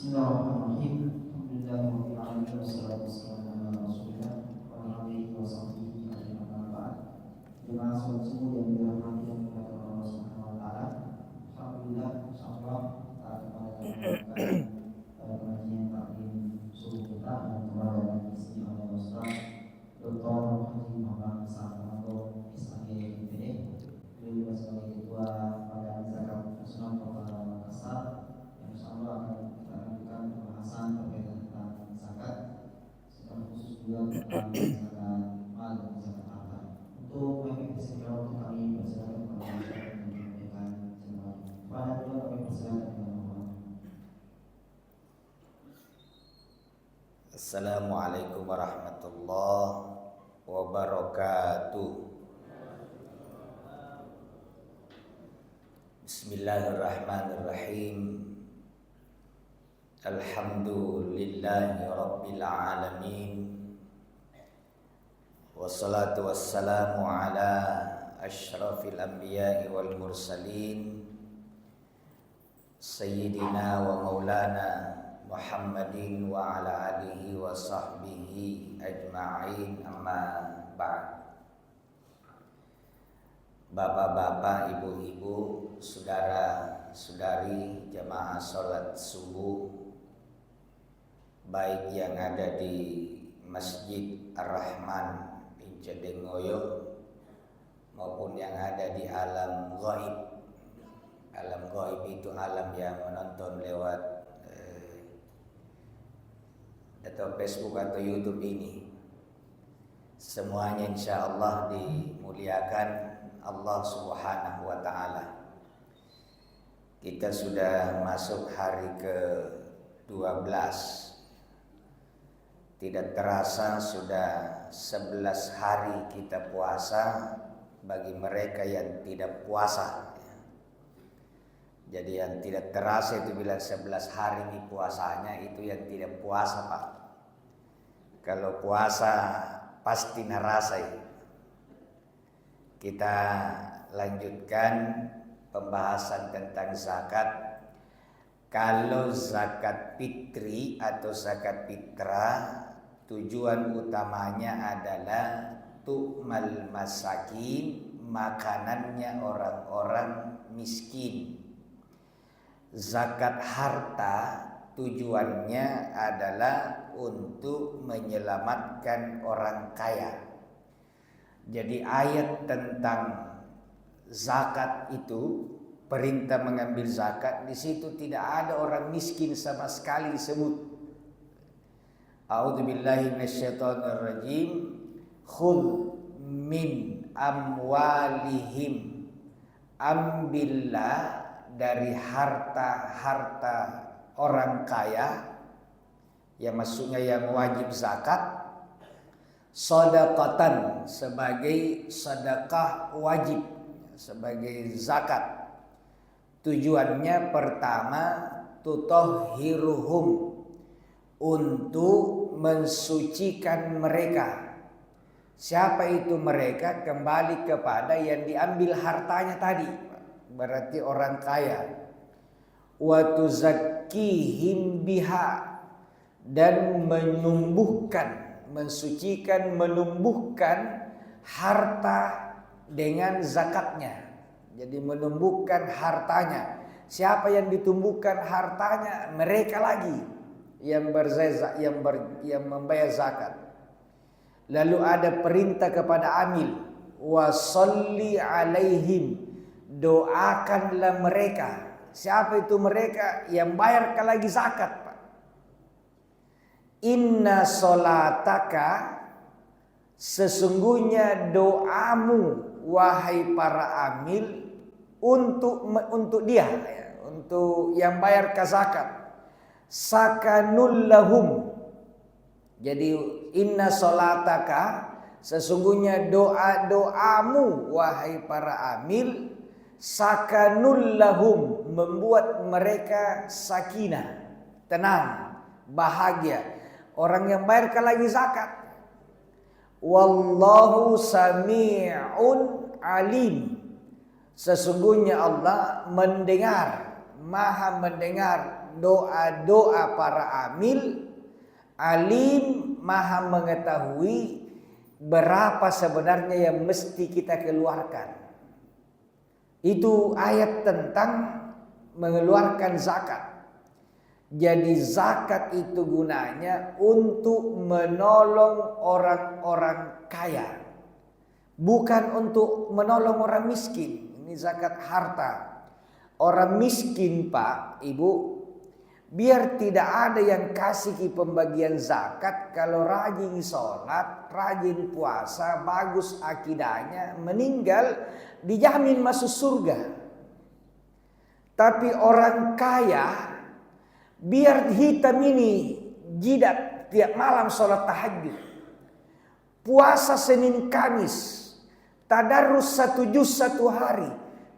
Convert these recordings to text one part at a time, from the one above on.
Bismillahirrahmanirrahim. Alhamdulillahirabbil alamin wassalatu wassalamu ala Rasulillah wa ala alihi wa sahbihi ajma'in. Jemaah salat subuh yang dirahmati oleh Allah Subhanahu wa taala. Alhamdulillah insyaallah kita kembali pada pengajian taklim subuh kita yang kembali diisi oleh Ustaz Dr. Haji Muhammad Salmanto SAG MPD. Beliau juga sebagai ketua pada Zakat Nasional Kota Makassar yang insyaallah akan pembahasan terkait tentang zakat, secara khusus juga tentang zakat mal dan zakat harta. Untuk mengikuti waktu kami persilakan kepada masyarakat yang menyampaikan jemaah. Pada juga kami persilakan dengan mohon. Assalamualaikum warahmatullahi wabarakatuh. Bismillahirrahmanirrahim. Alhamdulillahi rabbil alamin. Wassalatu wassalamu ala asyrafil anbiya'i wal mursalin Sayyidina wa maulana Muhammadin wa ala alihi wa sahbihi ajma'in, amma ba'd. Bapak-bapak, ibu-ibu, saudara-saudari jamaah salat subuh, baik yang ada di Masjid Ar-Rahman Incedengoyo maupun yang ada di alam ghaib. Alam ghaib itu alam yang menonton lewat atau Facebook atau YouTube ini. Semuanya insyaallah dimuliakan Allah Subhanahu wa taala. Kita sudah masuk hari ke-12. Tidak terasa sudah 11 hari kita puasa bagi mereka yang tidak puasa. Jadi yang tidak terasa itu bila 11 hari ini puasanya, itu yang tidak puasa, Pak. Kalau puasa pasti narasa itu. Kita lanjutkan pembahasan tentang zakat. Kalau zakat fitri atau zakat fitrah, tujuan utamanya adalah tu'mal masakin, makanannya orang-orang miskin. Zakat harta tujuannya adalah untuk menyelamatkan orang kaya. Jadi ayat tentang zakat itu, perintah mengambil zakat, di situ tidak ada orang miskin sama sekali disebut. A'udzubillahi minasyaitonirrajim. Khudh min amwalihim, ambillah dari harta-harta orang kaya, yang maksudnya yang wajib zakat, sedekatan, sebagai sedekah wajib, sebagai zakat. Tujuannya pertama, tutahhiruhum, untuk mensucikan mereka. Siapa itu mereka? Kembali kepada yang diambil hartanya tadi, berarti orang kaya. Wa tuzakkihim biha, dan menumbuhkan, mensucikan, menumbuhkan harta dengan zakatnya. Jadi menumbuhkan hartanya. Siapa yang ditumbuhkan hartanya? Mereka lagi yang berzakat, yang membayar zakat. Lalu ada perintah kepada amil, wasalli alaihim, doakanlah mereka. Siapa itu mereka? Yang bayarkan lagi zakat, Pak. Inna solataka, sesungguhnya doamu wahai para amil, untuk dia, untuk yang bayar zakat, sakanul lahum. Jadi inna solataka, sesungguhnya doa-doamu wahai para amil, sakanul lahum, membuat mereka sakinah, tenang, bahagia. Orang yang bayarkan lagi zakat. Wallahu sami'un alim, sesungguhnya Allah mendengar, maha mendengar doa-doa para amil, alim, maha mengetahui berapa sebenarnya yang mesti kita keluarkan. Itu ayat tentang mengeluarkan zakat. Jadi zakat itu gunanya untuk menolong orang-orang kaya, bukan untuk menolong orang miskin. Ini zakat harta. Orang miskin, Pak, Ibu, biar tidak ada yang kasih pembagian zakat kalau rajin sholat, rajin puasa, bagus akidahnya, meninggal dijamin masuk surga. Tapi orang kaya biar hitam ini jidat tiap malam sholat tahajud, puasa Senin Kamis, tadarus 1 juz 1 hari,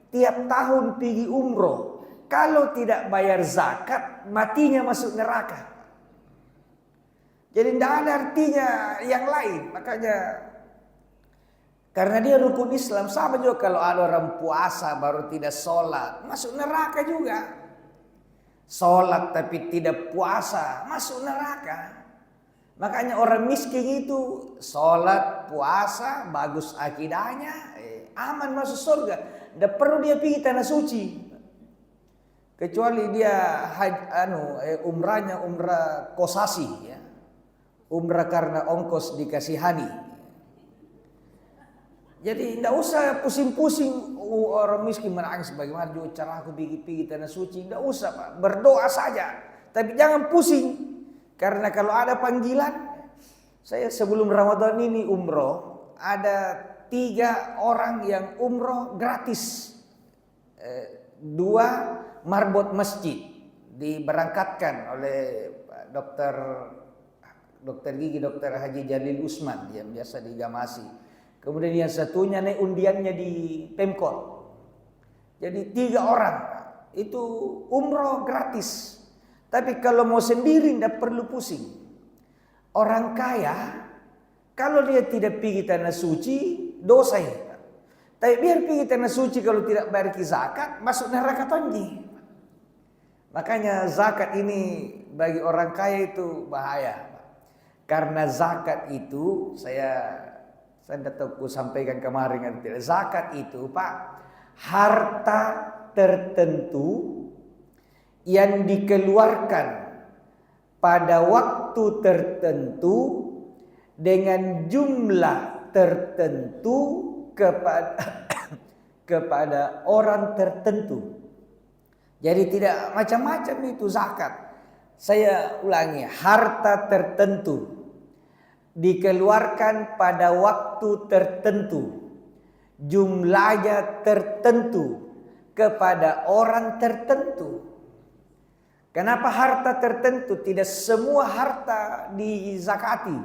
tiap tahun pergi umroh. Kalau tidak bayar zakat, matinya masuk neraka. Jadi tidak ada artinya yang lain. Makanya karena dia rukun Islam, sama juga kalau ada orang puasa baru tidak sholat, masuk neraka juga. Sholat tapi tidak puasa, masuk neraka. Makanya orang miskin itu sholat, puasa, bagus akidahnya, aman masuk surga. Tidak perlu dia pergi tanah suci. Kecuali dia umrahnya umrah kosasi, ya. Umrah karena ongkos dikasihani. Jadi tidak usah pusing-pusing orang miskin menangis bagaimana juga cara aku pergi tanah suci. Tidak usah, Pak. Berdoa saja. Tapi jangan pusing. Karena kalau ada panggilan, saya sebelum Ramadan ini umroh, ada 3 orang yang umroh gratis. 2 marbot masjid diberangkatkan oleh dokter gigi, Dr. Haji Jalil Usman yang biasa di Gamasi. Kemudian yang satunya naik undiannya di Pemkot. Jadi 3 orang itu umroh gratis. Tapi kalau mau sendiri tidak perlu pusing. Orang kaya kalau dia tidak pergi tanah suci dosa ya. Tapi biar pergi tanah suci kalau tidak bayar zakat masuk neraka tinggi. Makanya zakat ini bagi orang kaya itu bahaya. Karena zakat itu saya tidak tahu sampaikan kemarin atau tidak. Zakat itu, Pak, harta tertentu yang dikeluarkan pada waktu tertentu dengan jumlah tertentu kepada orang tertentu. Jadi tidak macam-macam itu zakat. Saya ulangi, harta tertentu dikeluarkan pada waktu tertentu, jumlahnya tertentu kepada orang tertentu. Kenapa harta tertentu? Tidak semua harta dizakati.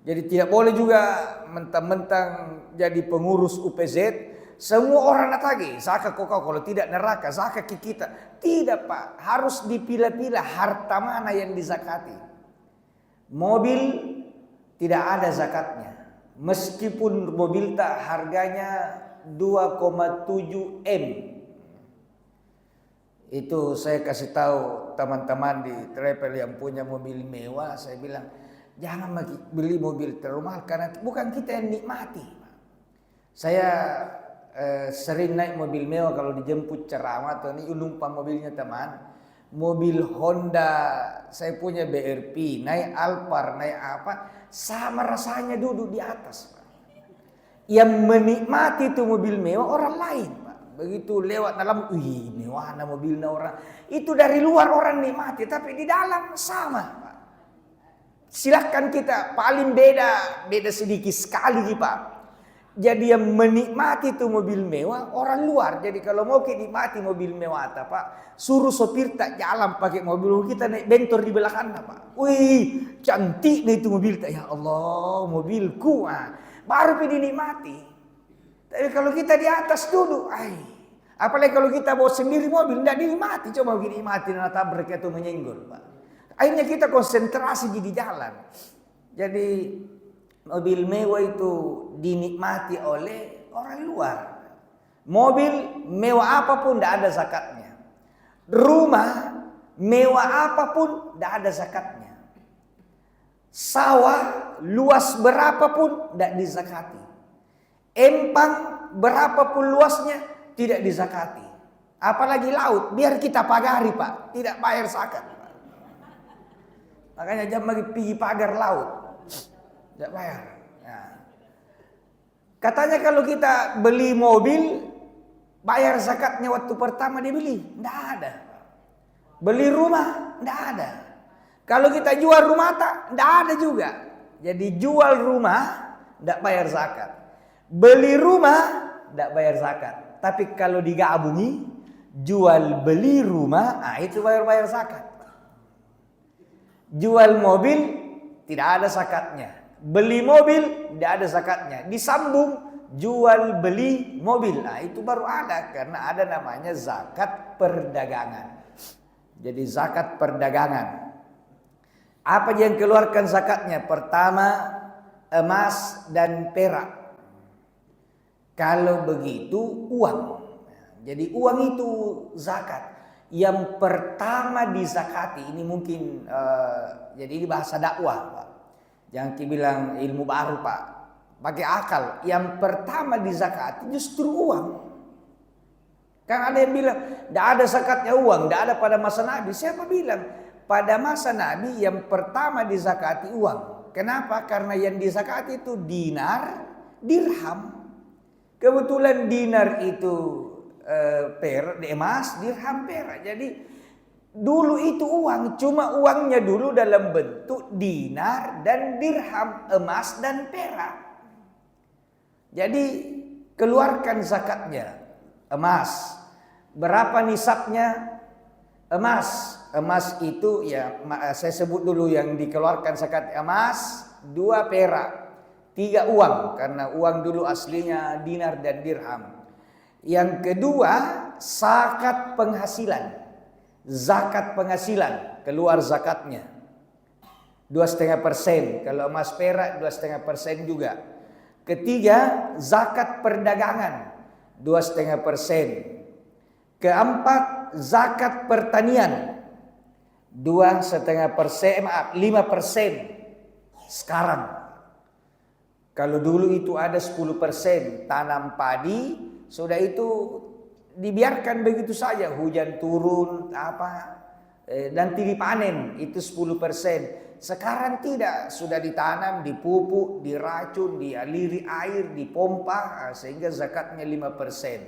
Jadi tidak boleh juga mentang-mentang jadi pengurus UPZ semua orang nak tagih zakat kau kalau tidak neraka zakat kita. Tidak, Pak, harus dipilah-pilah harta mana yang dizakati. Mobil tidak ada zakatnya. Meskipun mobil tak harganya 2,7 M. Itu saya kasih tahu teman-teman di travel yang punya mobil mewah, saya bilang jangan beli mobil terlalu mahal karena bukan kita yang nikmati. Saya sering naik mobil mewah kalau dijemput ceramah atau ini numpang mobilnya teman. Mobil Honda, saya punya BRP, naik Alphard, naik apa, sama rasanya duduk di atas. Yang menikmati itu mobil mewah orang lain. Begitu lewat dalam, wih mewah mobilnya orang. Itu dari luar orang nikmati, tapi di dalam sama. Pak. Silahkan kita paling beda sedikit sekali Pak. Jadi yang menikmati itu mobil mewah orang luar. Jadi kalau mau kita nikmati mobil mewah Pak, suruh sopir tak jalan pakai mobil kita naik bentor di belakangnya Pak. Wih cantik nih itu mobil tak, ya Allah mobilku baru dinikmati. Tapi kalau kita di atas duduk, apalagi kalau kita bawa sendiri mobil, tidak dinikmati. Coba dinikmati, tabrak itu menyenggol, Pak. Akhirnya kita konsentrasi di jalan. Jadi mobil mewah itu dinikmati oleh orang luar. Mobil mewah apapun tidak ada zakatnya. Rumah mewah apapun tidak ada zakatnya. Sawah luas berapapun tidak dizakati. Empang berapapun luasnya tidak dizakati. Apalagi laut, biar kita pagari Pak, tidak bayar zakat. Makanya jangan pergi pagar laut, tidak bayar. Nah. Katanya kalau kita beli mobil, bayar zakatnya waktu pertama dibeli, tidak ada. Beli rumah, tidak ada. Kalau kita jual rumah tidak ada juga. Jadi jual rumah tidak bayar zakat. Beli rumah tidak bayar zakat. Tapi kalau digabungi, jual beli rumah, itu bayar zakat. Jual mobil tidak ada zakatnya. Beli mobil tidak ada zakatnya. Disambung jual beli mobil. Itu baru ada karena ada namanya zakat perdagangan. Jadi zakat perdagangan. Apa yang keluarkan zakatnya? Pertama, emas dan perak. Kalau begitu uang. Jadi uang itu zakat. Yang pertama dizakati, ini mungkin jadi ini bahasa dakwah Pak. Jangan bilang ilmu baru Pak. Pakai akal. Yang pertama dizakati justru uang. Kan ada yang bilang tidak ada zakatnya uang, tidak ada pada masa Nabi. Siapa bilang? Pada masa Nabi yang pertama dizakati uang. Kenapa? Karena yang dizakati itu dinar, dirham. Kebetulan dinar itu emas, dirham perak. Jadi dulu itu uang, cuma uangnya dulu dalam bentuk dinar dan dirham, emas dan perak. Jadi keluarkan zakatnya. Emas. Berapa nisabnya? Emas. Emas itu ya saya sebut dulu yang dikeluarkan zakat emas, 2 perak, 3 uang karena uang dulu aslinya dinar dan dirham. Yang kedua, zakat penghasilan. Zakat penghasilan keluar zakatnya 2,5%. Kalau emas perak 2,5% juga. Ketiga, zakat perdagangan 2,5%. Keempat, zakat pertanian 2,5%, 5% sekarang. Kalau dulu itu ada 10%, tanam padi, sudah itu dibiarkan begitu saja, hujan turun nanti dipanen itu 10%. Sekarang tidak, sudah ditanam, dipupuk, diracun, dialiri air, dipompa sehingga zakatnya 5%.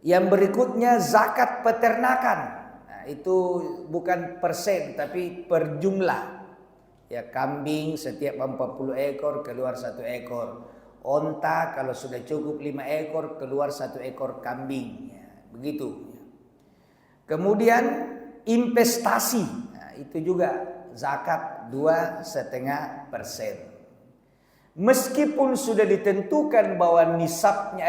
Yang berikutnya zakat peternakan. Itu bukan persen tapi per jumlah. Ya, kambing setiap 40 ekor keluar 1 ekor. Onta kalau sudah cukup 5 ekor keluar 1 ekor kambing. Ya, begitu. Kemudian investasi. Nah, itu juga zakat 2,5%. Meskipun sudah ditentukan bahwa nisabnya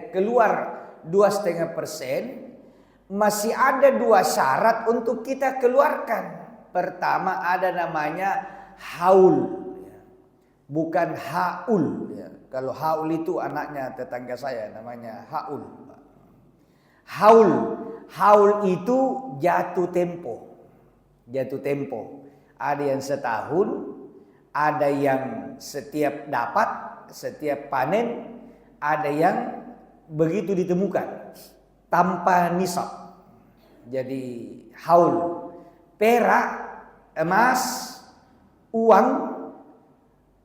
keluar 2,5%, masih ada 2 syarat untuk kita keluarkan. Pertama ada namanya haul, bukan haul. Kalau haul itu anaknya tetangga saya namanya haul. Haul itu jatuh tempo. Jatuh tempo. Ada yang setahun, ada yang setiap dapat, setiap panen, ada yang begitu ditemukan tanpa nisab. Jadi haul, perak, emas, uang,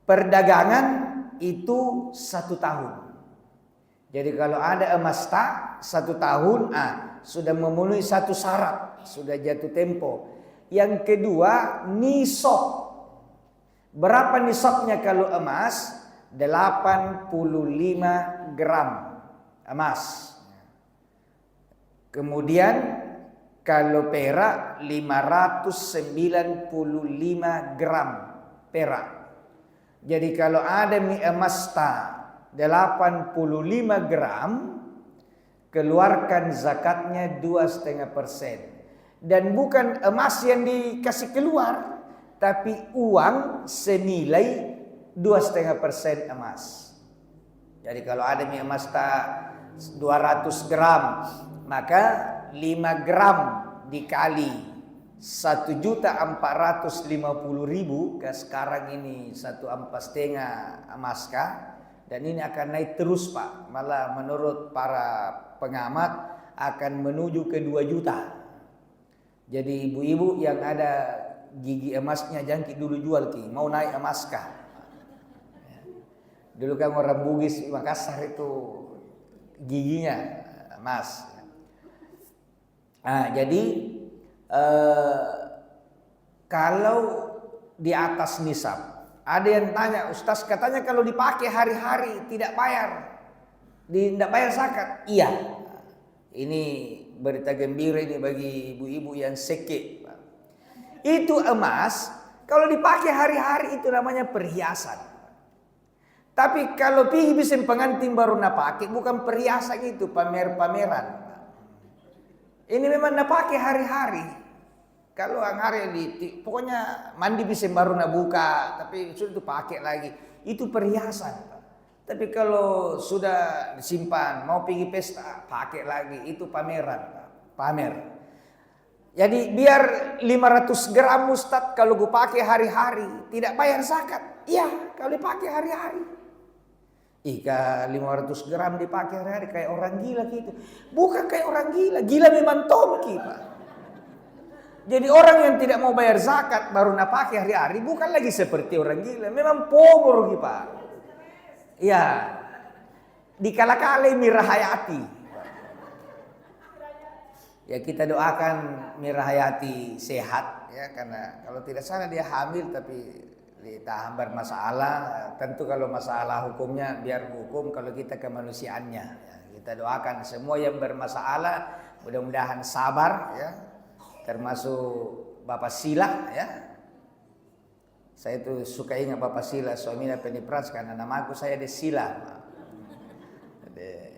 perdagangan itu 1 tahun. Jadi kalau ada emas 1 tahun, sudah memenuhi 1 syarat, sudah jatuh tempo. Yang kedua, nisab. Berapa nisabnya kalau emas? 85 gram emas. Kemudian kalau perak 595 gram perak. Jadi kalau ada emas 85 gram, keluarkan zakatnya 2,5%. Dan bukan emas yang dikasih keluar, tapi uang senilai 2,5% emas. Jadi kalau ada emas 200 gram, maka 5 gram dikali 1.450.000 ke sekarang ini 1,5 Amaska, dan ini akan naik terus Pak. Malah menurut para pengamat akan menuju ke 2 juta. Jadi ibu-ibu yang ada gigi emasnya jangkit dulu jual Ki, mau naik Amaska. Dulu kan orang Bugis di Makassar itu giginya emas. Nah, jadi kalau di atas nisab, ada yang tanya, Ustaz katanya kalau dipakai hari-hari tidak bayar zakat. Iya, ini berita gembira ini bagi ibu-ibu yang seke. Itu emas kalau dipakai hari-hari itu namanya perhiasan. Tapi kalau pergi bisa pengantin baru pakai, bukan perhiasan, itu pameran. Ini memang pakai hari-hari. Kalau hari pokoknya mandi bisa baru buka, tapi sudah itu pakai lagi. Itu perhiasan. Tapi kalau sudah disimpan, mau pergi pesta, pakai lagi, itu pameran, pamer. Jadi biar 500 gram Ustaz kalau gue pakai hari-hari tidak bayar zakat. Iya, kalau dipakai hari-hari. Ika 500 gram dipakai hari-hari kayak orang gila gitu. Bukan kayak orang gila, gila memang tomki Pak. Jadi orang yang tidak mau bayar zakat baru pakai hari-hari bukan lagi seperti orang gila, memang pomor gitu Pak. Iya, dikala-kala Mirahayati. Ya kita doakan Mirahayati sehat ya, karena kalau tidak salah dia hamil tapi ditahan bermasalah. Tentu kalau masalah hukumnya biar hukum, kalau kita kemanusiaannya ya, kita doakan semua yang bermasalah mudah-mudahan sabar ya, termasuk Bapak Sila ya. Saya itu suka ingat Bapak Sila, suaminya Penipras, karena nama aku saya Desila.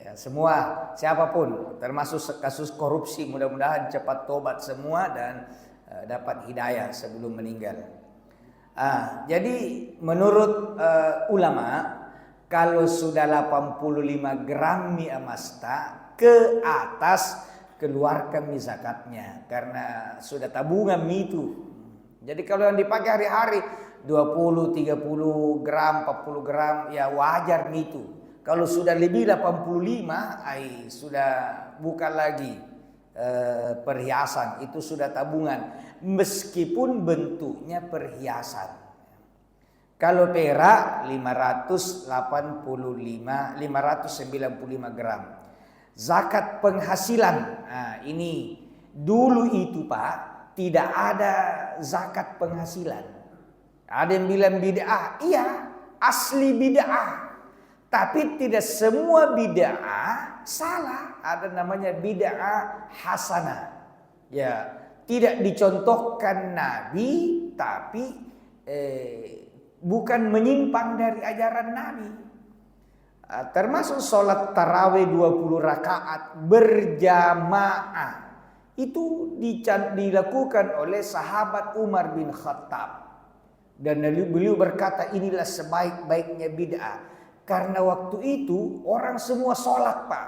Ya, semua siapapun termasuk kasus korupsi mudah-mudahan cepat tobat semua dan dapat hidayah sebelum meninggal. Jadi menurut ulama kalau sudah 85 gram mie amasta ke atas keluarkan mie zakatnya karena sudah tabungan mie itu. Jadi kalau yang dipakai hari-hari 20, 30 gram, 40 gram ya wajar mie itu. Kalau sudah lebih 85, sudah bukan lagi perhiasan, itu sudah tabungan meskipun bentuknya perhiasan. Kalau perak 595 gram. Zakat penghasilan. Nah, ini dulu itu Pak tidak ada zakat penghasilan. Ada yang bilang bid'ah, iya asli bid'ah. Tapi tidak semua bid'ah salah. Ada namanya bid'ah hasanah. Ya, tidak dicontohkan Nabi tapi bukan menyimpang dari ajaran Nabi. Termasuk sholat tarawih 20 rakaat berjamaah. Itu dilakukan oleh sahabat Umar bin Khattab. Dan beliau berkata inilah sebaik-baiknya bid'ah. Karena waktu itu orang semua sholat Pak.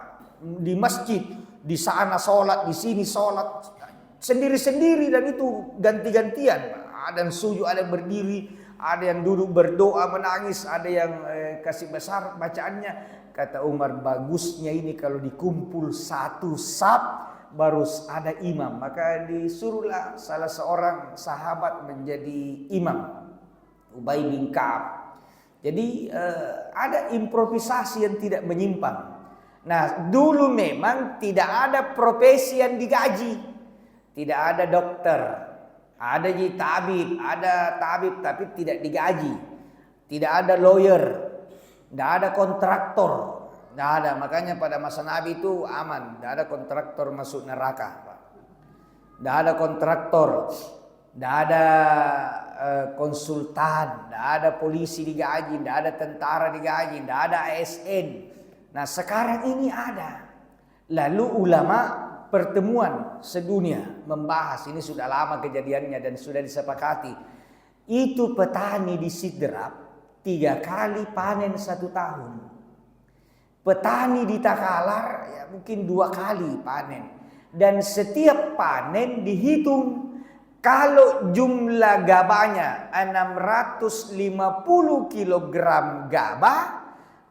Di masjid, di sana sholat, di sini sholat. Sendiri-sendiri dan itu ganti-gantian. Ada yang sujud, ada yang berdiri, ada yang duduk berdoa menangis, ada yang kasih besar bacaannya. Kata Umar, bagusnya ini kalau dikumpul satu saf baru ada imam. Maka disuruhlah salah seorang sahabat menjadi imam, Ubay bin Ka'ab. Jadi ada improvisasi yang tidak menyimpang. Nah dulu memang tidak ada profesi yang digaji. Tidak ada dokter, ada tabib, ada tabib tapi tidak digaji. Tidak ada lawyer, tidak ada kontraktor, tidak ada. Makanya pada masa Nabi itu aman, tidak ada kontraktor masuk neraka, tidak ada kontraktor, tidak ada konsultan, tidak ada polisi digaji, tidak ada tentara digaji, tidak ada ASN. Nah sekarang ini ada. Lalu ulama pertemuan sedunia membahas, ini sudah lama kejadiannya dan sudah disepakati. Itu petani di Sidrap 3 kali panen 1 tahun. Petani di Takalar ya mungkin 2 kali panen. Dan setiap panen dihitung. Kalau jumlah gabahnya 650 kilogram gabah,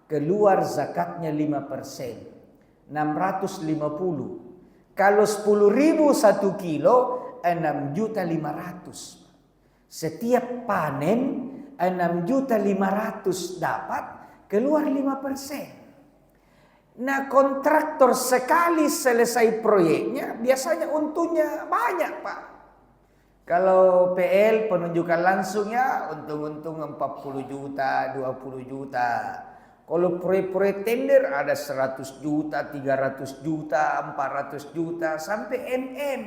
keluar zakatnya 5%. 650. Kalau 10.000 1 kilo, 6.500.000. Setiap panen 6.500.000 dapat, keluar 5%. Nah, kontraktor sekali selesai proyeknya biasanya untungnya banyak, Pak. Kalau PL penunjukan langsung ya untung-untung 40 juta, 20 juta. Kalau proyek-proyek tender ada 100 juta, 300 juta, 400 juta sampai MM.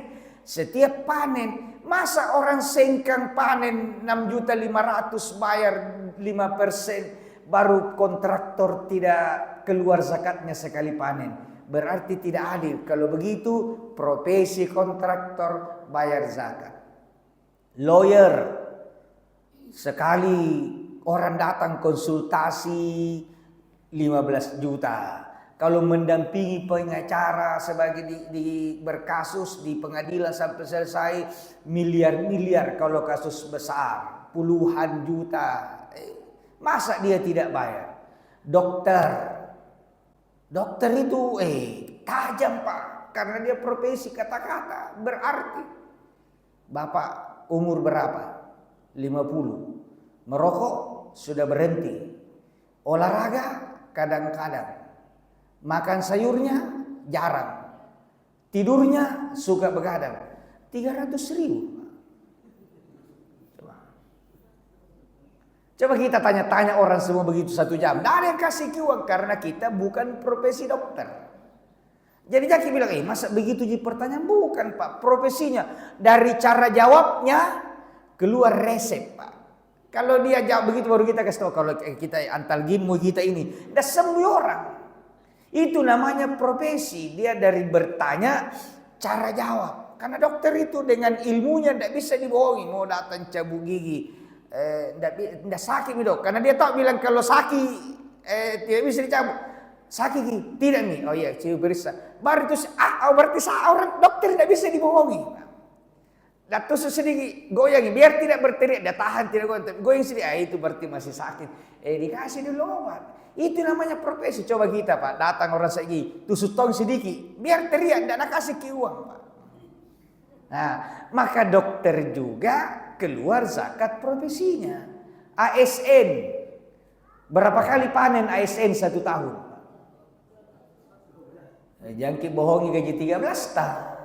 Setiap panen, masa orang sengkang panen 6.500.000 bayar 5%, baru kontraktor tidak keluar zakatnya sekali panen. Berarti tidak adil. Kalau begitu, profesi kontraktor bayar zakat. Lawyer, sekali orang datang konsultasi 15 juta. Kalau mendampingi pengacara sebagai di berkasus di pengadilan sampai selesai, miliar-miliar kalau kasus besar, puluhan juta. Masa dia tidak bayar? Dokter itu tajam, Pak, karena dia profesi kata-kata. Berarti Bapak umur berapa? 50. Merokok sudah berhenti. Olahraga kadang-kadang. Makan sayurnya jarang. Tidurnya suka begadang. 300.000. Coba kita tanya-tanya orang semua begitu 1 jam. Tidak ada yang kasih uang karena kita bukan profesi dokter. Jadi Jaki bilang, masa begitu di pertanyaan? Bukan, Pak. Profesinya dari cara jawabnya keluar resep, Pak. Kalau dia jawab begitu baru kita kasih tahu. Kalau kita antalginmu kita ini udah sembuh orang. Itu namanya profesi. Dia dari bertanya cara jawab. Karena dokter itu dengan ilmunya tidak bisa dibohongi. Mau datang cabut gigi, tidak sakit dok. Karena dia tahu bilang kalau sakit tidak bisa dicabut. Sakit gigi, tidak nih. Oh iya, coba periksa. Baru itu berarti orang dokter tidak bisa dibohongi. Dah tusuk sedikit, goyangi biar tidak berteriak, dah tahan tidak goyang sedikit, itu berarti masih sakit. Dikasih dulu obat. Itu namanya profesi. Coba kita, Pak, datang orang sakit, tusuk tong sedikit, biar teriak, tidak nak kasih ke uang, Pak. Nah, maka dokter juga keluar zakat profesinya. ASN, berapa kali panen ASN 1 tahun? Jangki bohongi gaji 13 tahun.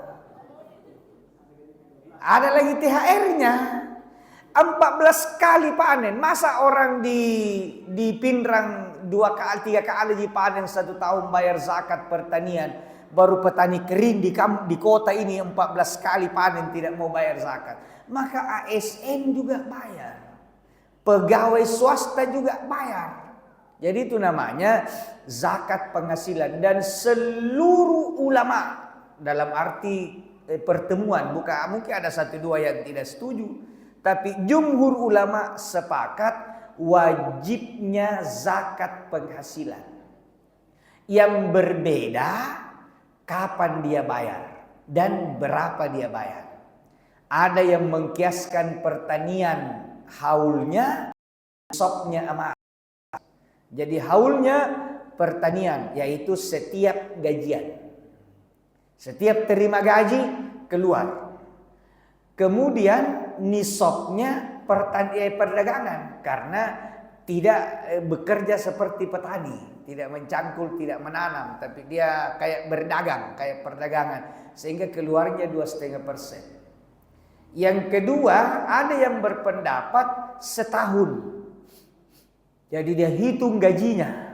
Ada lagi THR-nya 14 kali panen. Masa orang di Pindrang 2 kali 3 kali dipanen 1 tahun bayar zakat pertanian, baru petani kering di kota ini 14 kali panen tidak mau bayar zakat. Maka ASN juga bayar, pegawai swasta juga bayar. Jadi itu namanya zakat penghasilan. Dan seluruh ulama dalam arti pertemuan, bukan mungkin ada 1-2 yang tidak setuju, tapi jumhur ulama sepakat wajibnya zakat penghasilan. Yang berbeda kapan dia bayar dan berapa dia bayar. Ada yang mengkiaskan pertanian haulnya, nisabnya emas. Jadi haulnya pertanian yaitu setiap gajian. Setiap terima gaji keluar. Kemudian nisabnya perdagangan karena tidak bekerja seperti petani, tidak mencangkul, tidak menanam, tapi dia kayak berdagang, kayak perdagangan, sehingga keluarnya 2,5%. Yang kedua, ada yang berpendapat setahun. Jadi dia hitung gajinya.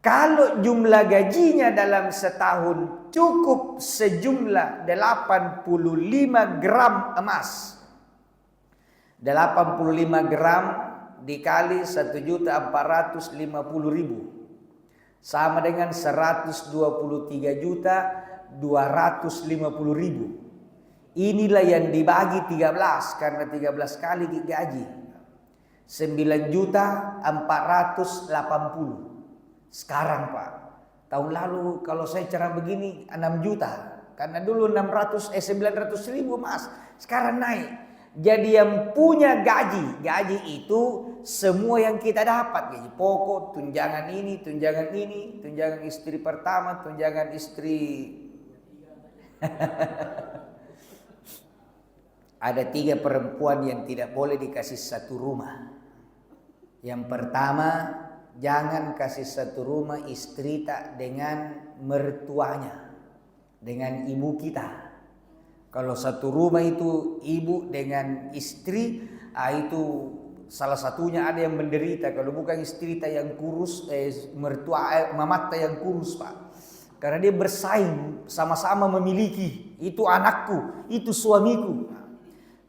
Kalau jumlah gajinya dalam setahun cukup sejumlah 85 gram emas. 85 gram dikali 1.450.000 sama dengan 123.250.000. Inilah yang dibagi 13 karena 13 kali gaji. 9.480.000. Sekarang, Pak, tahun lalu kalau saya cara begini 6 juta. Pak. Karena dulu 900 ribu Mas, sekarang naik. Jadi yang punya gaji itu semua yang kita dapat, gaji pokok, tunjangan ini, tunjangan istri pertama, tunjangan istri. Ada 3 perempuan yang tidak boleh dikasih satu rumah. Yang pertama, jangan kasih satu rumah istri tak dengan mertuanya, dengan ibu kita. Kalau satu rumah itu ibu dengan istri, itu salah satunya ada yang menderita. Kalau bukan istri tak yang kurus, mamat tak yang kurus Pak. Karena dia bersaing, sama-sama memiliki. Itu anakku, itu suamiku.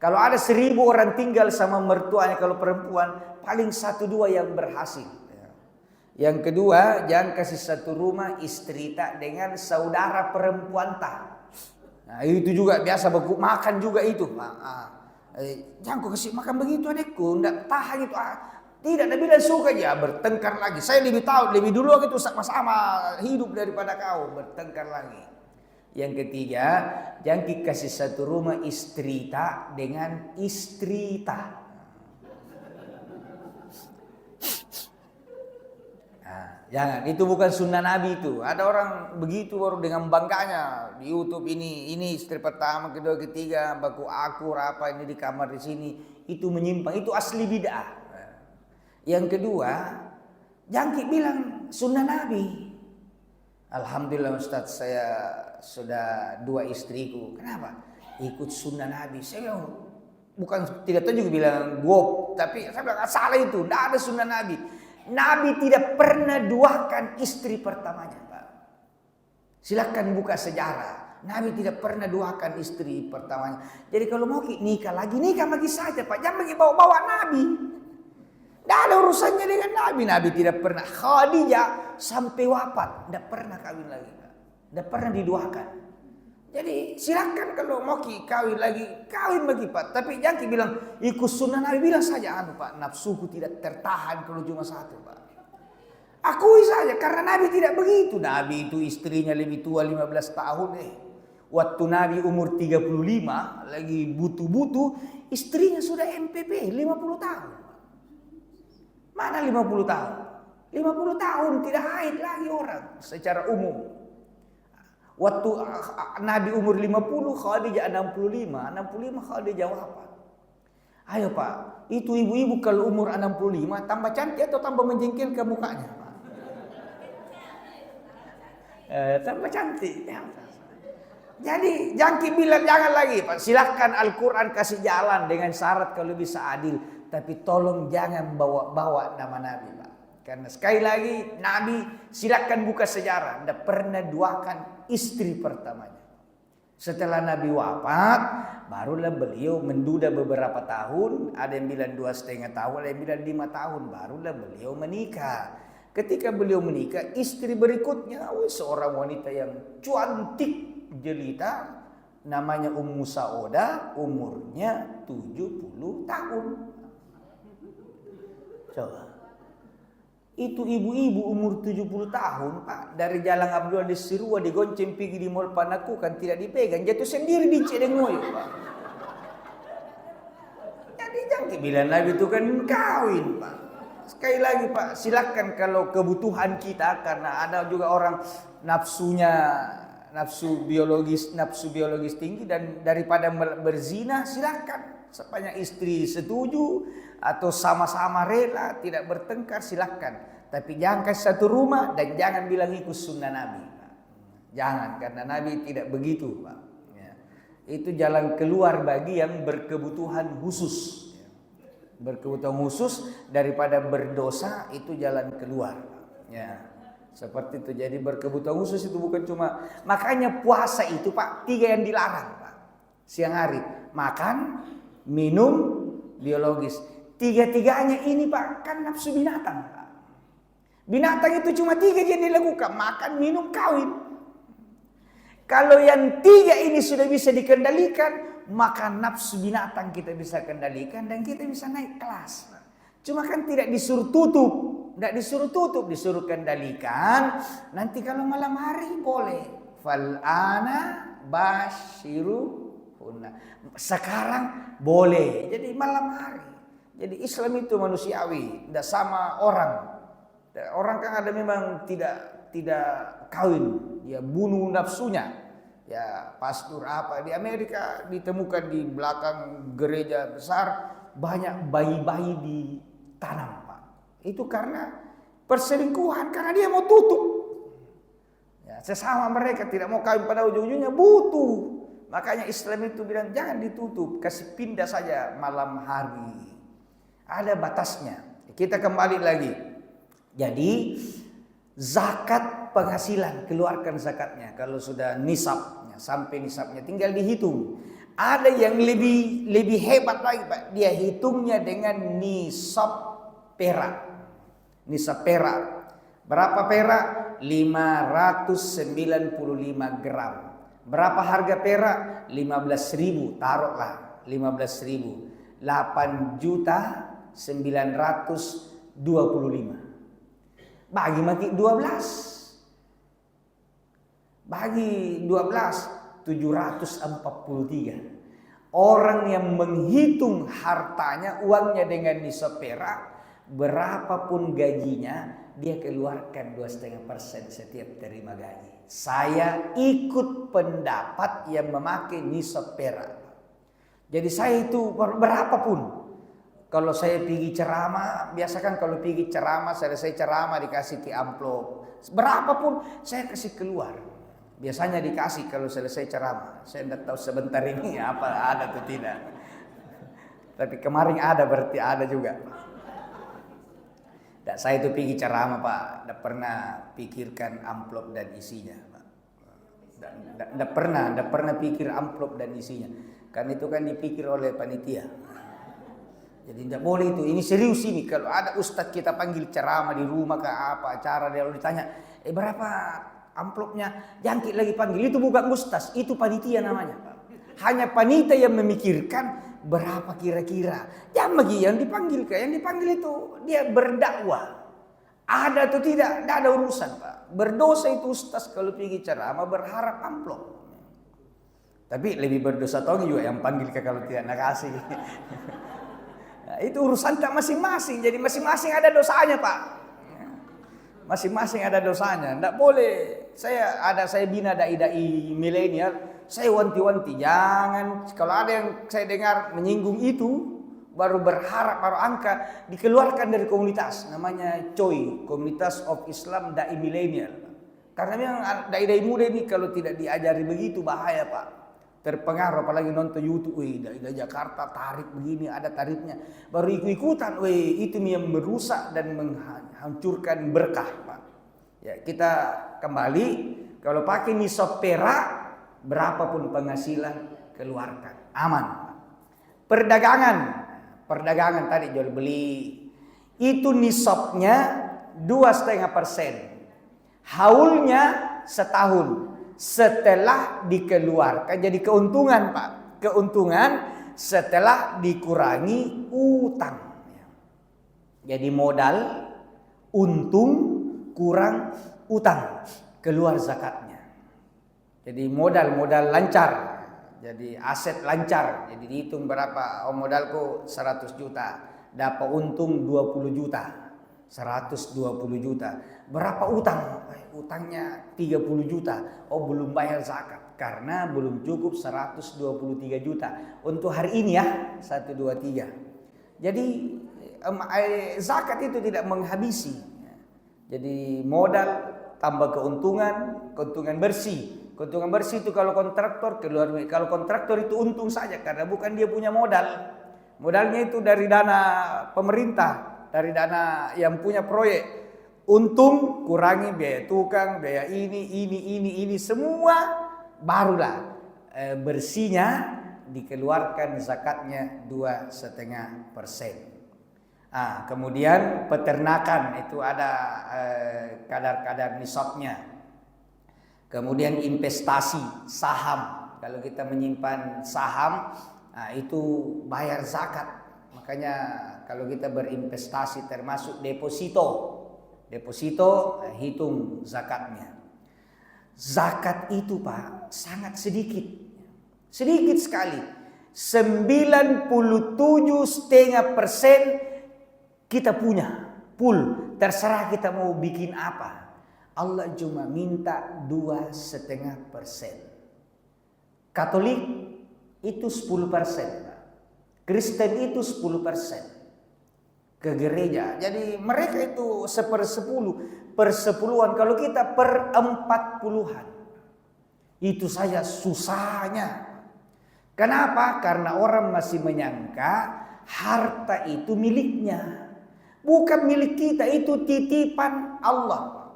Kalau ada 1000 orang tinggal sama mertuanya, kalau perempuan paling 1-2 yang berhasil. Yang kedua, jangan kasih satu rumah istri tak dengan saudara perempuan tak. Nah, itu juga biasa beku makan juga itu. Jangan kau kasih makan begitu adekku, enggak tahan itu. Tidak, Nabi bilang suka aja bertengkar lagi. Saya lebih tahu, lebih dulu itu sama-sama hidup daripada kau, bertengkar lagi. Yang ketiga, jangan kasih satu rumah istri tak dengan istri tak. Jangan, itu bukan sunnah Nabi itu. Ada orang begitu baru dengan bangganya di YouTube ini istri pertama, kedua, ketiga, baku akur apa ini di kamar di sini, itu menyimpang, itu asli bid'ah. Yang kedua, jangan bilang sunnah Nabi. Alhamdulillah Ustaz, saya sudah 2 istriku. Kenapa? Ikut sunnah Nabi. Saya bukan tidak tahu juga bilang gop, tapi saya bilang salah itu, tidak ada sunnah Nabi. Nabi tidak pernah duakan istri pertamanya, Pak. Silakan buka sejarah. Nabi tidak pernah duakan istri pertamanya. Jadi kalau mau nikah lagi saja, Pak. Jangan lagi bawa-bawa Nabi. Tidak ada urusannya dengan Nabi. Nabi tidak pernah. Khadijah sampai wafat tidak pernah kawin lagi, Pak. Tidak pernah diduakan. Jadi silakan kalau mau kawin lagi, kawin bagi Pak. Tapi jangan bilang ikut sunnah Nabi, bilang saja Pak, nafsuku tidak tertahan kalau cuma satu Pak. Akui saja karena Nabi tidak begitu. Nabi itu istrinya lebih tua 15 tahun Waktu Nabi umur 35 lagi butuh-butuh, istrinya sudah MPP 50 tahun. Mana 50 tahun? 50 tahun tidak haid lagi orang secara umum. Waktu Nabi umur 50, Khadijah 65 Khadijah wafat. Ayo Pak, itu ibu-ibu kalau umur 65 tambah cantik atau tambah menjengkelkan mukanya Pak? Tambah cantik. Jadi jangan lagi Pak, silahkan Al-Quran kasih jalan dengan syarat kalau bisa adil. Tapi tolong jangan bawa-bawa nama Nabi Pak. Karena sekali lagi Nabi silakan buka sejarah, tidak pernah duakan istri pertamanya. Setelah Nabi wafat, barulah beliau menduda beberapa tahun. Ada yang bilang 2,5 tahun, ada yang bilang 5 tahun. Barulah beliau menikah. Ketika beliau menikah, istri berikutnya seorang wanita yang cantik jelita, namanya Ummu Saudah, umurnya 70 tahun. Coba. Itu ibu-ibu umur 70 tahun Pak, dari Jalan Abdullah di Sirua digonceng pergi di Mall Panakukan, tidak dipegang, jatuh sendiri di Cedengoyo Pak. Jadi jangan bilang Nabi itu kan kawin Pak. Sekali lagi Pak, silakan kalau kebutuhan kita, karena ada juga orang nafsu biologis tinggi, dan daripada berzina silakan. Sepanjang istri setuju atau sama-sama rela tidak bertengkar silakan. Tapi jangan kasih satu rumah dan jangan bilang ikut sunnah Nabi. Pak. Jangan, karena Nabi tidak begitu Pak. Ya. Itu jalan keluar bagi yang berkebutuhan khusus. Berkebutuhan khusus daripada berdosa itu jalan keluar. Ya. Seperti itu. Jadi berkebutuhan khusus itu bukan cuma, makanya puasa itu Pak 3 yang dilarang Pak. Siang hari makan, minum, biologis. 3-tiganya ini Pak kan nafsu binatang Pak. Binatang itu cuma 3 yang dilakukan, makan, minum, kawin. Kalau yang 3 ini sudah bisa dikendalikan, maka nafsu binatang kita bisa kendalikan dan kita bisa naik kelas. Cuma kan tidak disuruh tutup, disuruh kendalikan. Nanti kalau malam hari boleh. Fal'ana basyiruhunna. Sekarang boleh. Jadi malam hari. Jadi Islam itu manusiawi, tidak sama orang. Orang kan ada memang tidak kawin, dia bunuh nafsunya. Ya pastor apa di Amerika ditemukan di belakang gereja besar banyak bayi-bayi ditanam, Pak. Itu karena perselingkuhan, karena dia mau tutup. Ya, sesama mereka tidak mau kawin, pada ujung-ujungnya butuh. Makanya Islam itu bilang jangan ditutup, kasih pindah saja malam hari. Ada batasnya. Kita kembali lagi. Jadi zakat penghasilan, keluarkan zakatnya. Kalau sudah nisabnya, sampai nisabnya tinggal dihitung. Ada yang lebih hebat lagi, Pak. Dia hitungnya dengan nisab perak. Nisab perak. Berapa perak? 595 gram. Berapa harga perak? 15.000, taruhlah 15.000. 8.925. Bagi 12. Bagi 12 743. Orang yang menghitung hartanya, uangnya dengan nisab perak, berapapun gajinya, dia keluarkan 2,5% setiap terima gaji. Saya ikut pendapat yang memakai nisab perak. Jadi saya itu berapapun. Kalau saya pergi ceramah, biasa kan kalau pergi ceramah, selesai ceramah dikasih ke amplop. Berapapun saya kasih keluar. Biasanya dikasih kalau selesai ceramah. Saya tidak tahu sebentar ini apa ada atau tidak. Tapi kemarin ada, berarti ada juga. Dan saya itu pergi ceramah, Pak, tidak pernah pikirkan amplop dan isinya, Pak. Tidak pernah pikir amplop dan isinya. Kan itu kan dipikir oleh panitia. Jadi tidak boleh itu. Ini serius ini. Kalau ada ustadz kita panggil ceramah di rumah ke apa acara, dia lalu ditanya, berapa amplopnya? Jangkit lagi panggil. Itu bukan ustadz, itu panitia namanya. Hanya panitia yang memikirkan berapa kira-kira. Jangan bagi yang dipanggil ke, yang dipanggil itu dia berdakwah. Ada atau tidak ada urusan, Pak. Berdosa itu ustadz kalau pergi ceramah berharap amplop. Tapi lebih berdosa tahu juga yang panggil ke kalau tidak nak kasih. Nah, itu urusan tak masing-masing. Jadi masing-masing ada dosanya, Pak. Masing-masing ada dosanya. Tidak boleh. Saya bina dai-dai milenial. Saya wanti-wanti, jangan kalau ada yang saya dengar menyinggung itu, baru berharap, baru angka, dikeluarkan dari komunitas. Namanya COI, Komunitas of Islam Dai Milenial. Karena memang dai-dai muda ini kalau tidak diajari begitu bahaya, Pak. Terpengaruh, apalagi nonton YouTube, dai-dai Jakarta tarik begini, ada tarifnya. Baru ikut-ikutan, itu yang merusak dan menghancurkan berkah, Pak. Ya, kita kembali, kalau pakai nisab perak, berapapun penghasilan keluarkan, aman. Perdagangan tadi jual beli, itu nisabnya 2,5%. Haulnya setahun setelah dikeluarkan. Jadi keuntungan, Pak. Keuntungan setelah dikurangi utang. Jadi modal, untung, kurang utang, keluar zakatnya. Jadi modal lancar. Jadi aset lancar. Jadi dihitung berapa, modalku 100 juta. Dapat untung 20 juta. 120 juta. Berapa utang? Utangnya 30 juta. Oh, belum bayar zakat. Karena belum cukup 123 juta. Untuk hari ini ya, 1, 2, 3. Jadi zakat itu tidak menghabisi. Jadi modal tambah keuntungan bersih. Keuntungan bersih itu kalau kontraktor keluar. Kalau kontraktor itu untung saja karena bukan dia punya modal. Modalnya itu dari dana pemerintah, dari dana yang punya proyek. Untung kurangi biaya tukang, biaya ini semua, barulah bersihnya dikeluarkan zakatnya 2,5%. Kemudian peternakan itu ada kadar-kadar nisabnya. Kemudian investasi saham, kalau kita menyimpan saham, itu bayar zakat. Makanya kalau kita berinvestasi termasuk deposito hitung zakatnya. Zakat itu Pak sangat sedikit. Sedikit sekali. 97,5% kita punya. Full. Terserah kita mau bikin apa. Allah cuma minta 2,5%. Katolik itu 10%. Kristen itu 10%. Ke gereja. Jadi mereka itu 1/10. Kalau kita per 40-an. Itu saja susahnya. Kenapa? Karena orang masih menyangka harta itu miliknya. Bukan milik kita, itu titipan Allah.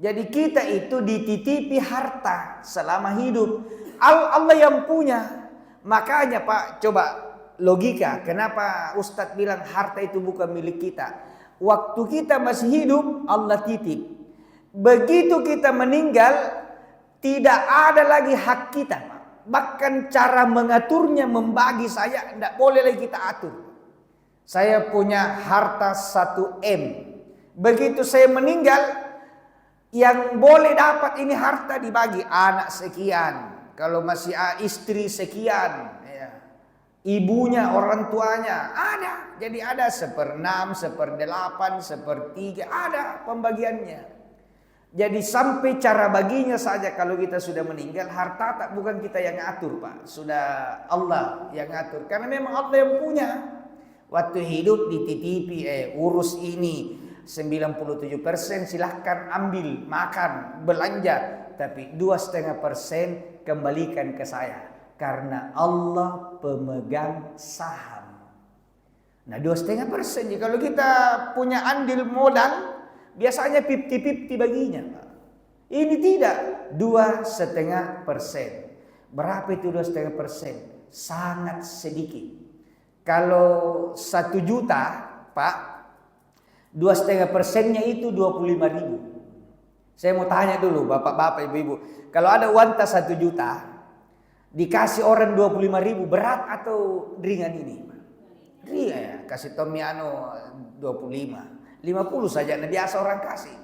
Jadi kita itu dititipi harta selama hidup. Allah yang punya. Makanya Pak, coba logika. Kenapa Ustadz bilang harta itu bukan milik kita? Waktu kita masih hidup, Allah titip. Begitu kita meninggal, tidak ada lagi hak kita. Bahkan cara mengaturnya, membagi saya, tidak boleh lagi kita atur. Saya punya harta 1M. Begitu saya meninggal, yang boleh dapat ini harta dibagi. Anak sekian. Kalau masih istri sekian. Ya. Ibunya, orang tuanya. Ada. Jadi ada 1/6, 1/8, 1/3. Ada pembagiannya. Jadi sampai cara baginya saja kalau kita sudah meninggal, harta tak bukan kita yang ngatur Pak. Sudah Allah yang ngatur. Karena memang Allah yang punya. Waktu hidup dititipi, urus ini 97% silahkan ambil, makan, belanja. Tapi 2,5% kembalikan ke saya. Karena Allah pemegang saham. Nah 2,5%. Kalau kita punya andil modal, biasanya 50-50 baginya. Ini tidak. 2,5%. Berapa itu 2,5%? Sangat sedikit. Kalau 1 juta, Pak, 2,5%-nya itu 25.000. Saya mau tanya dulu, bapak-bapak, ibu-ibu. Kalau ada uang tas 1 juta, dikasih orang 25.000, berat atau ringan ini? Ringan ya. Kasih Tomiano 25. 50 saja, nah biasa orang kasih.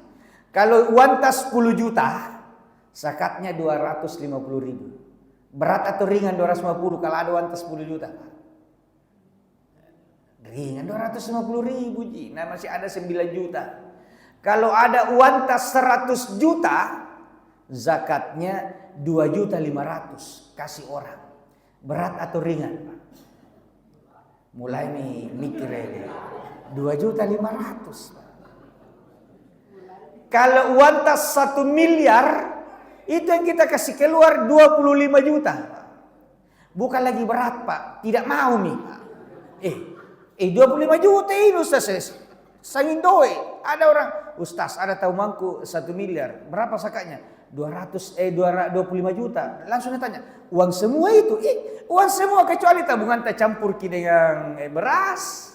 Kalau uang tas 10 juta, zakatnya 250.000. Berat atau ringan 250 kalau ada uang tas 10 juta? Ringan 250.000 ji. Nah masih ada 9 juta. Kalau ada uang tas 100 juta, zakatnya 2.500.000 kasih orang. Berat atau ringan? Mulai nih mikir ini. 2.500.000. Kalau uang tas 1 miliar, itu yang kita kasih keluar 25 juta. Bukan lagi berat Pak, tidak mau nih Pak. 25 juta ini Ustaz, sangin doi. Ada orang, Ustaz ada tahu mangku 1 miliar, berapa zakatnya? 25 juta. Langsung ditanya, uang semua itu? Uang semua kecuali tabungan tak campur dengan beras.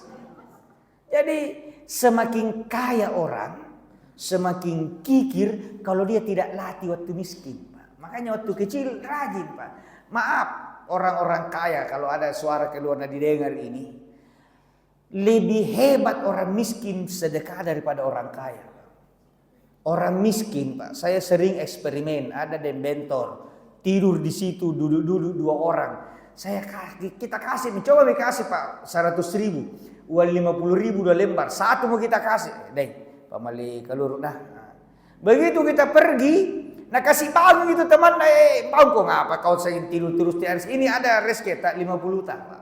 Jadi semakin kaya orang, semakin kikir kalau dia tidak latih waktu miskin Pak. Makanya waktu kecil rajin Pak. Maaf orang-orang kaya kalau ada suara keluar didengar ini. Lebih hebat orang miskin sedekah daripada orang kaya. Orang miskin Pak, saya sering eksperimen, ada bentor tidur di situ, duduk-duduk 2 orang. Kita kasih, coba kasih Pak 100.000, uang 50.000 2 lembar, satu mau kita kasih, deh, pamali kalur nah. Begitu kita pergi, nah kasih bangun gitu teman, bangun kok ngapa kau sering tidur terus tiap ini ada rezeki tak 50 tak Pak.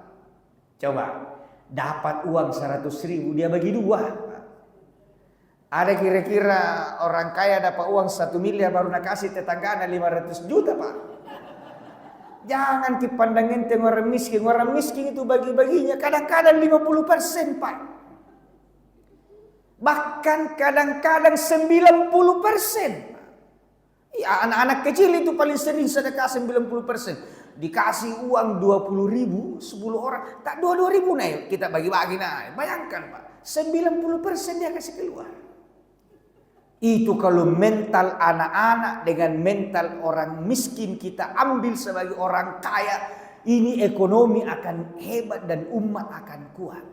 Coba. Dapat uang 100.000 dia bagi 2. Ada kira-kira orang kaya dapat uang 1 miliar baru nak kasih tetangga 500 juta Pak. Jangan dipandang enteng orang miskin. Orang miskin itu bagi-baginya kadang-kadang 50% Pak. Bahkan kadang-kadang 90%. Ya, anak-anak kecil itu paling sering sedekah 90%. Dikasih uang 20.000, 10 orang, tak 22.000 naik, kita bagi-bagi naik. Bayangkan Pak, 90% dia kasih keluar. Itu kalau mental anak-anak dengan mental orang miskin kita ambil sebagai orang kaya, ini ekonomi akan hebat dan umat akan kuat.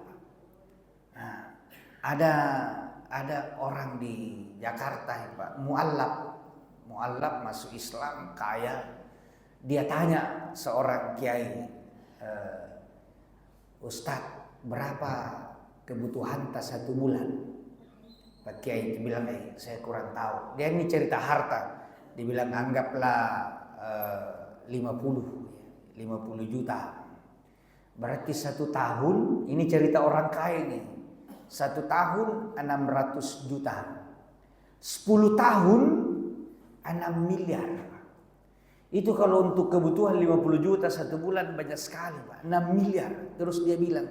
Nah, ada orang di Jakarta Pak, mualaf mualaf, masuk Islam, kaya. Dia tanya seorang kiai, Ustadz, berapa kebutuhan tas 1 bulan? Pak Kiai itu bilang, saya kurang tahu. Dia ini cerita harta. Dibilang anggaplah 50 juta. Berarti 1 tahun, ini cerita orang kaya nih. 1 tahun 600 juta. 10 tahun 6 miliar. Itu kalau untuk kebutuhan 50 juta 1 bulan banyak sekali, Pak. 6 miliar. Terus dia bilang,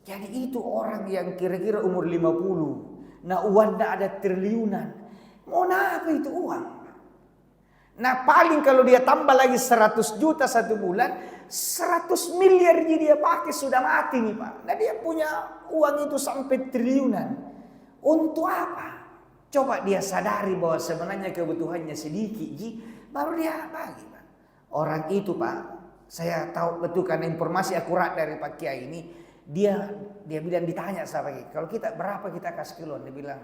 jadi itu orang yang kira-kira umur 50. Nah uangnya ada triliunan. Mau apa itu uang? Nah paling kalau dia tambah lagi 100 juta 1 bulan, 100 miliar dia pakai sudah mati nih Pak. Nah dia punya uang itu sampai triliunan. Untuk apa? Coba dia sadari bahwa sebenarnya kebutuhannya sedikit, baru dia bagi Pak. Orang itu Pak, saya tahu betul karena informasi akurat dari Pak Kiai ini. Dia bilang, ditanya sama Kiai, kalau kita berapa kita kasih keluar? Dia bilang,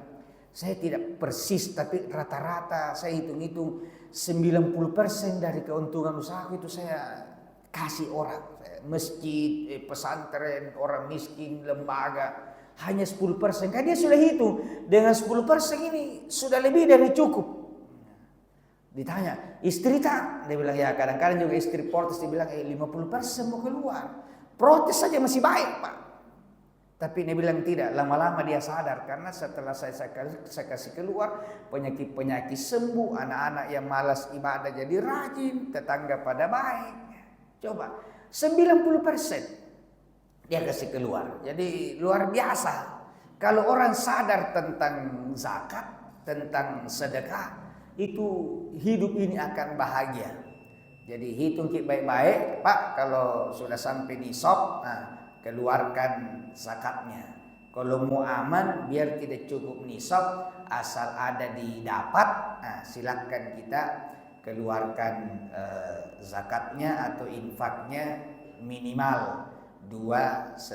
saya tidak persis tapi rata-rata saya hitung-hitung 90% dari keuntungan usaha itu saya kasih orang. Masjid, pesantren, orang miskin, lembaga. Hanya 10%. Kan dia sudah hitung. Dengan 10% ini sudah lebih dari cukup. Ditanya, istri tak? Dia bilang, ya kadang-kadang juga istri protes. Dia bilang, 50% mau keluar. Protes saja masih baik Pak. Tapi dia bilang tidak, lama-lama dia sadar. Karena setelah saya kasih keluar, penyakit-penyakit sembuh, anak-anak yang malas ibadah jadi rajin, tetangga pada baik. Coba, 90% dia kasih keluar. Jadi luar biasa. Kalau orang sadar tentang zakat, tentang sedekah, itu hidup ini akan bahagia. Jadi hitung baik-baik, Pak, kalau sudah sampai di nisab, keluarkan zakatnya. Kalau mau aman biar tidak cukup nisab, asal ada didapat, silakan kita keluarkan zakatnya atau infaknya minimal 2,5%.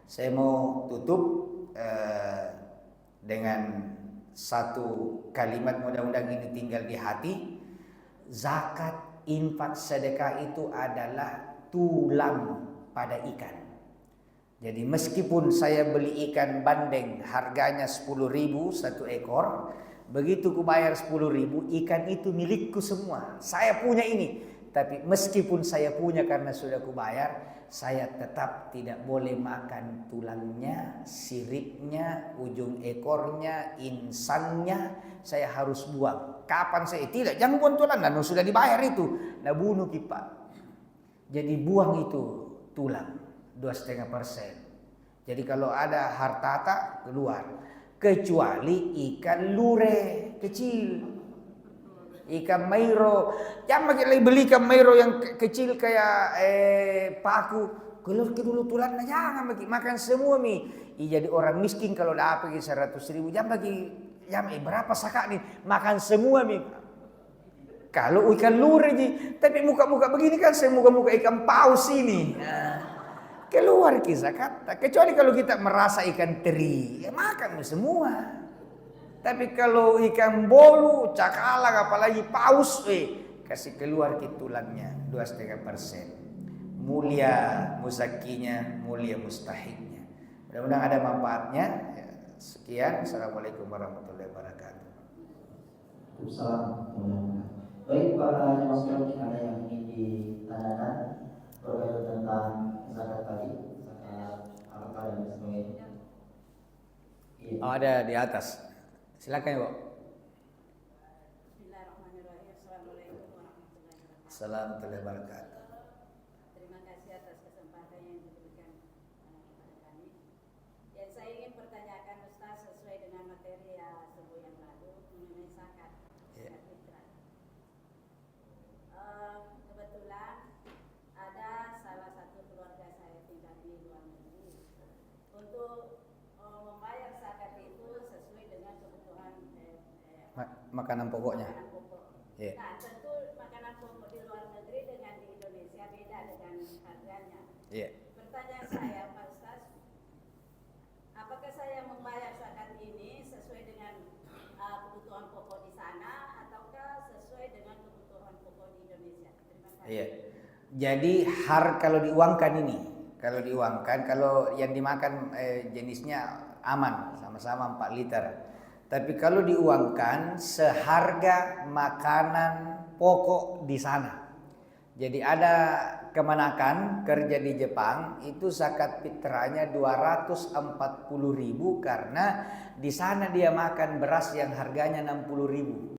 Saya mau tutup dengan satu kalimat, mudah-mudahan ini tinggal di hati. Zakat, infak, sedekah itu adalah tulang pada ikan. Jadi meskipun saya beli ikan bandeng harganya 10.000 1 ekor, begitu ku bayar 10.000, ikan itu milikku semua. Saya punya ini. Tapi meskipun saya punya karena sudah ku bayar, saya tetap tidak boleh makan tulangnya, siripnya, ujung ekornya, insannya. Saya harus buang. Kapan saya tidak? Jangan buang tulang, nah sudah dibayar itu. Nah bunuh kita. Jadi buang itu tulang 2,5%. Jadi kalau ada hartata keluar, kecuali ikan lure kecil, ikan mairo. Jangan beli ikan mairo yang kecil kayak paku. Keluar ke dulu tulangnya, jangan bagi makan semua mi. Jadi orang miskin kalau dapat 100.000, jangan bagi. Berapa sakak nih? Makan semua mi. Kalau ikan lure tapi muka-muka begini kan saya muka-muka ikan paus ini. Keluar kisah kata. Kecuali kalau kita merasa ikan teri, ya makan semua. Tapi kalau ikan bolu, cakalang, apalagi paus, kasih keluar tulangnya 2,5%. Mulia muzakinya, mulia mustahiknya. Mudah-mudahan ada manfaatnya. Sekian. Assalamualaikum warahmatullahi wabarakatuh. Assalamualaikum. Baik para jemaah sekalian, ada yang ingin ditanyakan berkaitan tentang zakat tadi, zakat harta dan sebagainya. Oh, ada di atas. Silakan, Bu. Bismillahirrahmanirrahim. Assalamualaikum warahmatullahi wabarakatuh. Assalamualaikum warahmatullahi wabarakatuh. Terima kasih atas kesempatan yang diberikan kepada kami. Yang saya ingin pertanyakan Ustaz sesuai dengan materi subuh yang lalu mengenai zakat fitrah. Kebetulan ada salah satu keluarga saya tinggal di luar negeri. Untuk membayar zakat itu sesuai dengan kebutuhan Makanan pokoknya. makanan pokok. Yeah. Nah, tentu makanan pokok di luar negeri dengan di Indonesia beda dengan harganya. Yeah. Pertanyaan saya, Pak Ustaz, apakah saya membayar zakat ini sesuai dengan kebutuhan pokok di sana Iya. Jadi kalau diuangkan ini, kalau yang dimakan jenisnya aman, sama-sama 4 liter. Tapi kalau diuangkan seharga makanan pokok di sana. Jadi ada kemenakan kerja di Jepang itu zakat fitrahnya 240.000 karena di sana dia makan beras yang harganya 60.000.